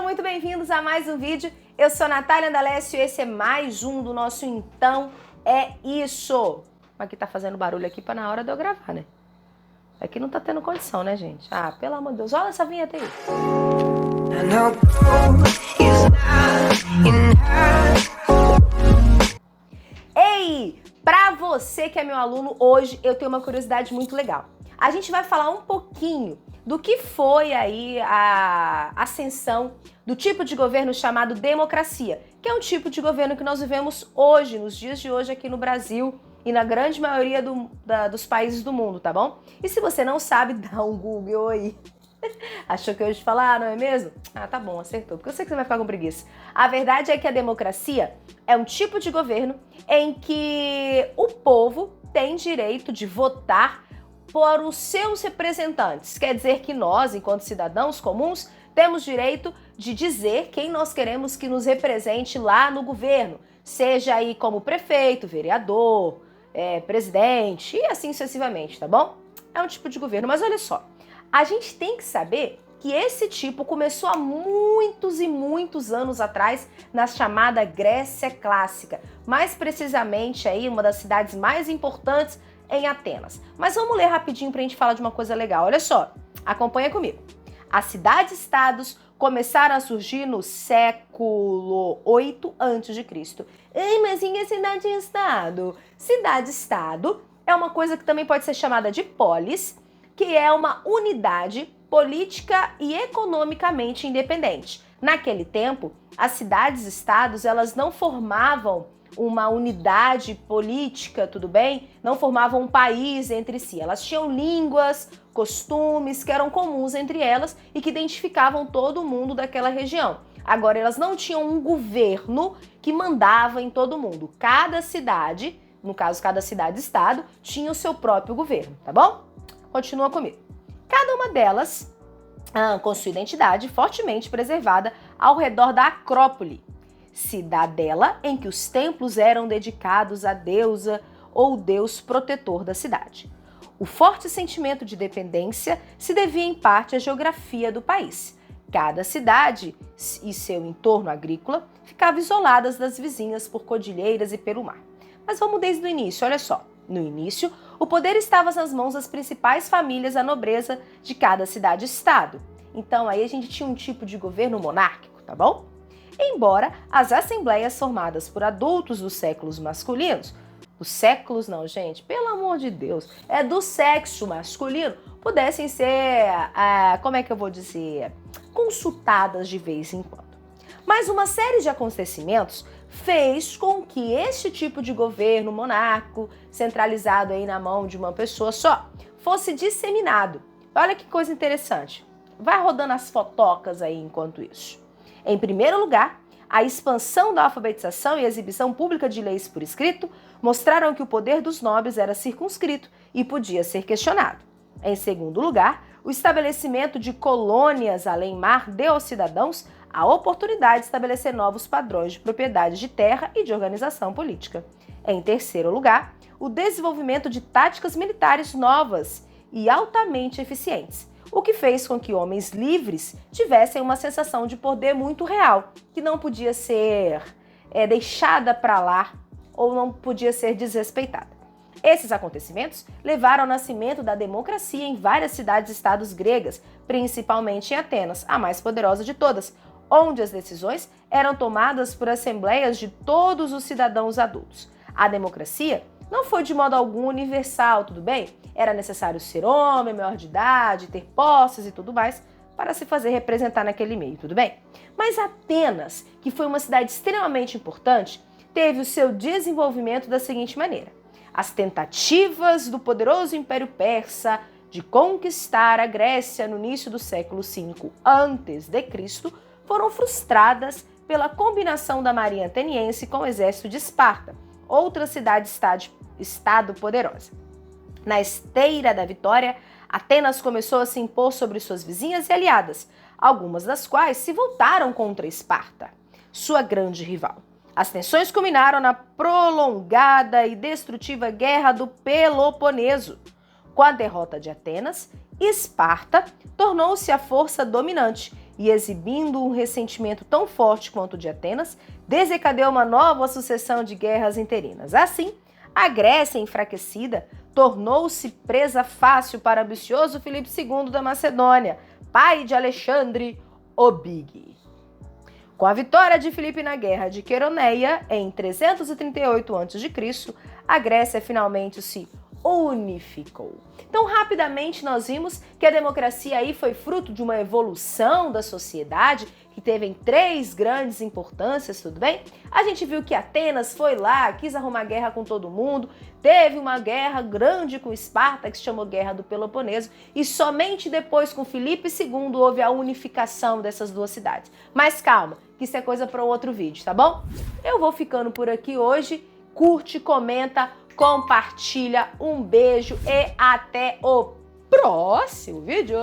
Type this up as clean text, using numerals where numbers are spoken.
muito bem-vindos a mais um vídeo. Eu sou Natália Andalécio e esse é mais um do nosso Então é Isso. Aqui tá fazendo barulho aqui pra na hora de eu gravar, né? Aqui não tá tendo condição, né, gente? Ah, pelo amor de Deus, olha essa vinheta aí. Ei, pra você que é meu aluno, hoje eu tenho uma curiosidade muito legal. A gente vai falar um pouquinho do que foi aí a ascensão do tipo de governo chamado democracia, que é um tipo de governo que nós vivemos hoje, nos dias de hoje aqui no Brasil e na grande maioria dos países do mundo, tá bom? E se você não sabe, dá um Google aí. Achou que eu ia te falar, não é mesmo? Ah, tá bom, acertou, porque eu sei que você vai ficar com preguiça. A verdade é que a democracia é um tipo de governo em que o povo tem direito de votar por os seus representantes. Quer dizer que nós, enquanto cidadãos comuns, temos direito de dizer quem nós queremos que nos represente lá no governo, seja aí como prefeito, vereador, presidente e assim sucessivamente, tá bom? É um tipo de governo, mas olha só, a gente tem que saber que esse tipo começou há muitos e muitos anos atrás na chamada Grécia Clássica, mais precisamente aí uma das cidades mais importantes em Atenas. Mas vamos ler rapidinho pra gente falar de uma coisa legal. Olha só, acompanha comigo. As cidades-estados começaram a surgir no século 8 a.C. Ei, mas em que cidade-estado? Cidade-estado é uma coisa que também pode ser chamada de polis, que é uma unidade política e economicamente independente. Naquele tempo, as cidades-estados elas não formavam uma unidade política, tudo bem? Não formavam um país entre si. Elas tinham línguas, costumes que eram comuns entre elas e que identificavam todo mundo daquela região. Agora, elas não tinham um governo que mandava em todo mundo. Cada cidade, no caso, cada cidade-estado, tinha o seu próprio governo, tá bom? Continua comigo. Cada uma delas com sua identidade fortemente preservada ao redor da Acrópole, cidadela em que os templos eram dedicados à deusa ou deus protetor da cidade. O forte sentimento de dependência se devia em parte à geografia do país. Cada cidade e seu entorno agrícola ficavam isoladas das vizinhas por cordilheiras e pelo mar. Mas vamos desde o início, olha só. No início, o poder estava nas mãos das principais famílias da nobreza de cada cidade-estado. Então aí a gente tinha um tipo de governo monárquico, tá bom? Embora as assembleias formadas por adultos dos séculos masculinos, dos séculos não, gente, pelo amor de Deus, é do sexo masculino, pudessem ser, como é que eu vou dizer, consultadas de vez em quando. Mas uma série de acontecimentos fez com que este tipo de governo monárquico, centralizado aí na mão de uma pessoa só, fosse disseminado. Olha que coisa interessante. Vai rodando as fotocas aí enquanto isso. Em primeiro lugar, a expansão da alfabetização e a exibição pública de leis por escrito mostraram que o poder dos nobres era circunscrito e podia ser questionado. Em segundo lugar, o estabelecimento de colônias além-mar deu aos cidadãos a oportunidade de estabelecer novos padrões de propriedade de terra e de organização política. Em terceiro lugar, o desenvolvimento de táticas militares novas e altamente eficientes, o que fez com que homens livres tivessem uma sensação de poder muito real, que não podia ser deixada para lá ou não podia ser desrespeitada. Esses acontecimentos levaram ao nascimento da democracia em várias cidades-estados gregas, principalmente em Atenas, a mais poderosa de todas, onde as decisões eram tomadas por assembleias de todos os cidadãos adultos. A democracia não foi de modo algum universal, tudo bem? Era necessário ser homem, maior de idade, ter posses e tudo mais para se fazer representar naquele meio, tudo bem? Mas Atenas, que foi uma cidade extremamente importante, teve o seu desenvolvimento da seguinte maneira. As tentativas do poderoso Império Persa de conquistar a Grécia no início do século V a.C. foram frustradas pela combinação da marinha ateniense com o exército de Esparta, outra cidade-estado poderosa. Na esteira da vitória, Atenas começou a se impor sobre suas vizinhas e aliadas, algumas das quais se voltaram contra Esparta, sua grande rival. As tensões culminaram na prolongada e destrutiva Guerra do Peloponeso. Com a derrota de Atenas, Esparta tornou-se a força dominante e exibindo um ressentimento tão forte quanto o de Atenas, desencadeou uma nova sucessão de guerras interinas. Assim, a Grécia, enfraquecida, tornou-se presa fácil para o ambicioso Filipe II da Macedônia, pai de Alexandre o Big. Com a vitória de Filipe na Guerra de Queroneia, em 338 a.C., a Grécia finalmente se unificou. Então, rapidamente, nós vimos que a democracia aí foi fruto de uma evolução da sociedade que teve em 3 grandes importâncias, tudo bem? A gente viu que Atenas foi lá, quis arrumar guerra com todo mundo, teve uma guerra grande com Esparta, que se chamou Guerra do Peloponeso, e somente depois, com Filipe II, houve a unificação dessas 2 cidades. Mas calma, que isso é coisa para outro vídeo, tá bom? Eu vou ficando por aqui hoje. Curte, comenta, compartilha. Um beijo e até o próximo vídeo.